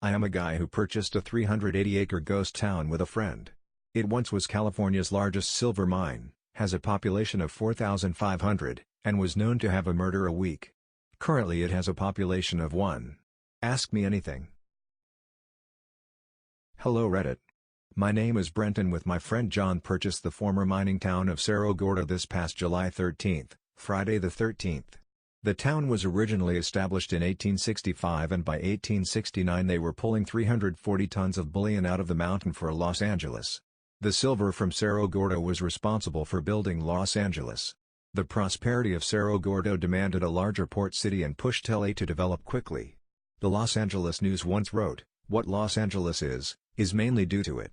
I am a guy who purchased a 380-acre ghost town with a friend. It once was California's largest silver mine, has a population of 4,500, and was known to have a murder a week. Currently it has a population of 1. Ask me anything. Hello Reddit. My name is Brent and with my friend John purchased the former mining town of Cerro Gordo this past July 13th, Friday the 13th. The town was originally established in 1865 and by 1869 they were pulling 340 tons of bullion out of the mountain for Los Angeles. The silver from Cerro Gordo was responsible for building Los Angeles. The prosperity of Cerro Gordo demanded a larger port city and pushed LA to develop quickly. The Los Angeles News once wrote, "What Los Angeles is mainly due to it.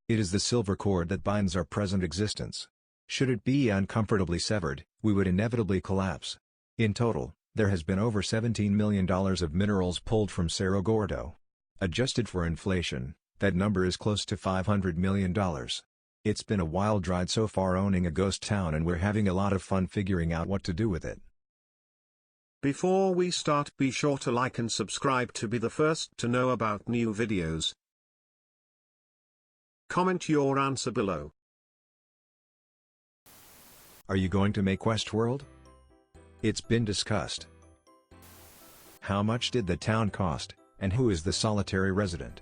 It is the silver cord that binds our present existence. Should it be uncomfortably severed, we would inevitably collapse." In total, there has been over $17 million of minerals pulled from Cerro Gordo. Adjusted for inflation, that number is close to $500 million. It's been a wild ride so far owning a ghost town and we're having a lot of fun figuring out what to do with it. Before we start, be sure to like and subscribe to be the first to know about new videos. Comment your answer below. Are you going to make Westworld? It's been discussed. How much did the town cost, and who is the solitary resident?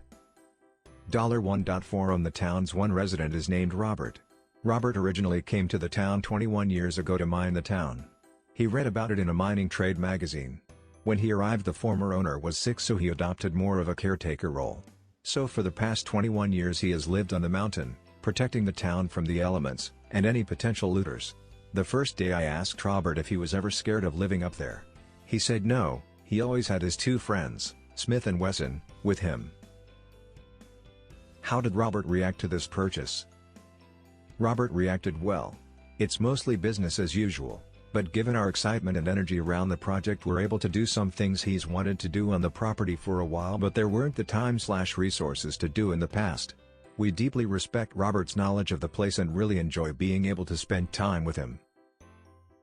$1.4 on the town's one resident is named Robert. Robert originally came to the town 21 years ago to mine the town. He read about it in a mining trade magazine. When he arrived the former owner was sick so he adopted more of a caretaker role. So for the past 21 years he has lived on the mountain, protecting the town from the elements, and any potential looters. The first day I asked Robert if he was ever scared of living up there. He said no, he always had his two friends, Smith and Wesson, with him. How did Robert react to this purchase? Robert reacted well. It's mostly business as usual, but given our excitement and energy around the project we're able to do some things he's wanted to do on the property for a while but there weren't the time/resources to do in the past. We deeply respect Robert's knowledge of the place and really enjoy being able to spend time with him.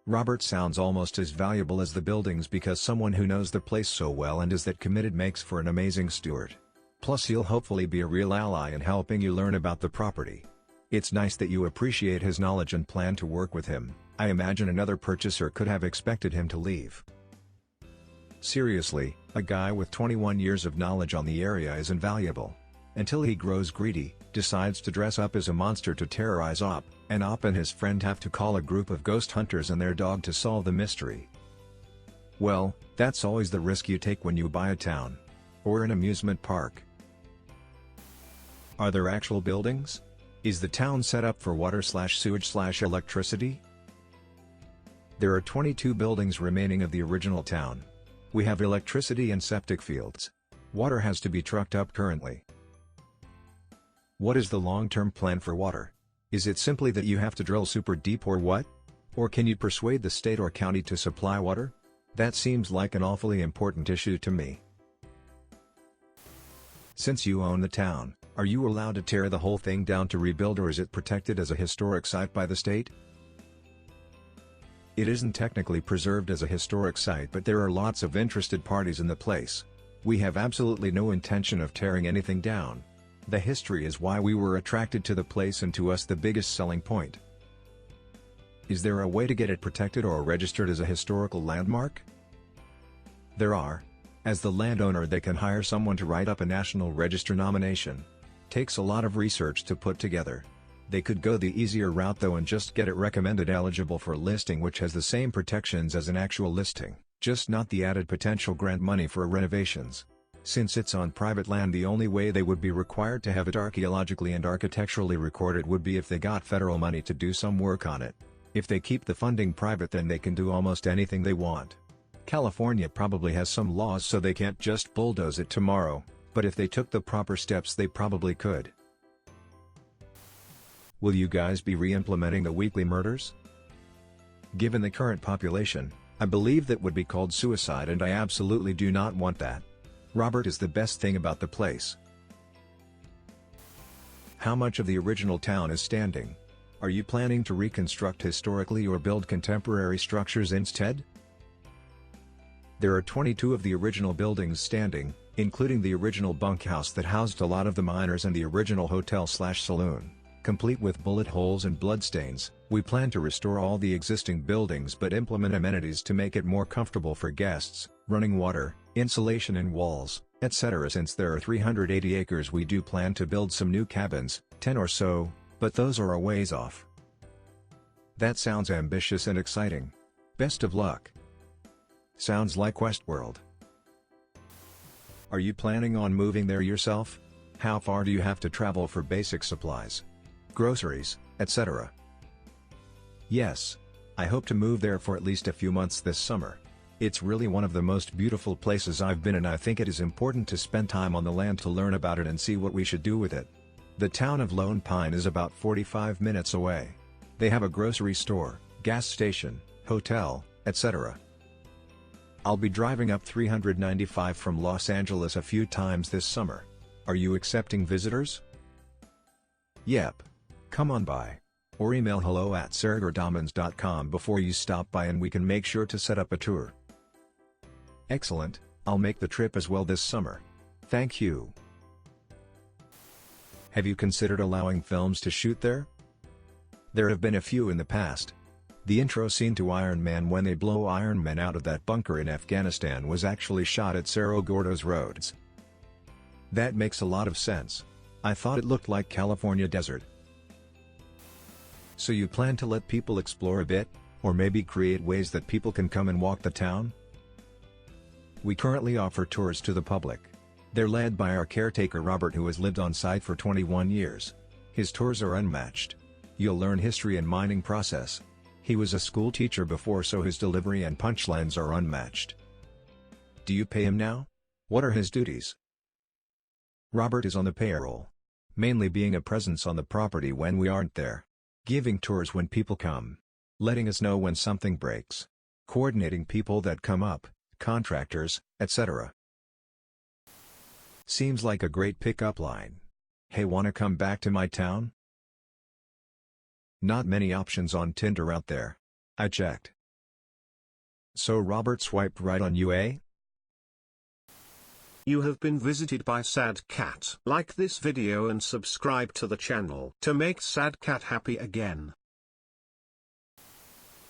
Robert sounds almost as valuable as the buildings because someone who knows the place so well and is that committed makes for an amazing steward. Plus he'll hopefully be a real ally in helping you learn about the property. It's nice that you appreciate his knowledge and plan to work with him. I imagine another purchaser could have expected him to leave. Seriously, a guy with 21 years of knowledge on the area is invaluable. Until he grows greedy, decides to dress up as a monster to terrorize Op, and Op and his friend have to call a group of ghost hunters and their dog to solve the mystery. Well, that's always the risk you take when you buy a town. Or an amusement park. Are there actual buildings? Is the town set up for water/sewage/electricity? There are 22 buildings remaining of the original town. We have electricity and septic fields. Water has to be trucked up currently. What is the long-term plan for water? Is it simply that you have to drill super deep or what? Or can you persuade the state or county to supply water? That seems like an awfully important issue to me. Since you own the town, are you allowed to tear the whole thing down to rebuild or is it protected as a historic site by the state? It isn't technically preserved as a historic site but there are lots of interested parties in the place. We have absolutely no intention of tearing anything down. The history is why we were attracted to the place and to us the biggest selling point. Is there a way to get it protected or registered as a historical landmark? There are. As the landowner they can hire someone to write up a National Register nomination. Takes a lot of research to put together. They could go the easier route though and just get it recommended eligible for listing which has the same protections as an actual listing, just not the added potential grant money for renovations. Since it's on private land the only way they would be required to have it archaeologically and architecturally recorded would be if they got federal money to do some work on it. If they keep the funding private then they can do almost anything they want. California probably has some laws so they can't just bulldoze it tomorrow, but if they took the proper steps they probably could. Will you guys be re-implementing the weekly murders? Given the current population, I believe that would be called suicide and I absolutely do not want that. Robert is the best thing about the place. How much of the original town is standing? Are you planning to reconstruct historically or build contemporary structures instead? There are 22 of the original buildings standing, including the original bunkhouse that housed a lot of the miners and the original hotel/saloon. Complete with bullet holes and bloodstains, we plan to restore all the existing buildings but implement amenities to make it more comfortable for guests, running water, insulation in walls, etc. Since there are 380 acres, we do plan to build some new cabins, 10 or so, but those are a ways off. That sounds ambitious and exciting. Best of luck. Sounds like Westworld. Are you planning on moving there yourself? How far do you have to travel for basic supplies, groceries, etc.? Yes. I hope to move there for at least a few months this summer. It's really one of the most beautiful places I've been, and I think it is important to spend time on the land to learn about it and see what we should do with it. The town of Lone Pine is about 45 minutes away. They have a grocery store, gas station, hotel, etc. I'll be driving up 395 from Los Angeles a few times this summer. Are you accepting visitors? Yep. Come on by. Or email hello@saragordomans.com before you stop by and we can make sure to set up a tour. Excellent, I'll make the trip as well this summer. Thank you. Have you considered allowing films to shoot there? There have been a few in the past. The intro scene to Iron Man when they blow Iron Man out of that bunker in Afghanistan was actually shot at Cerro Gordo's roads. That makes a lot of sense. I thought it looked like California desert. So you plan to let people explore a bit, or maybe create ways that people can come and walk the town? We currently offer tours to the public. They're led by our caretaker Robert, who has lived on site for 21 years. His tours are unmatched. You'll learn history and mining process. He was a school teacher before, so his delivery and punchlines are unmatched. Do you pay him now? What are his duties? Robert is on the payroll. Mainly being a presence on the property when we aren't there. Giving tours when people come. Letting us know when something breaks. Coordinating people that come up, contractors, etc. Seems like a great pickup line. Hey, wanna come back to my town? Not many options on Tinder out there. I checked. So Robert swiped right on you, eh? You have been visited by Sad Cat. Like this video and subscribe to the channel to make Sad Cat happy again.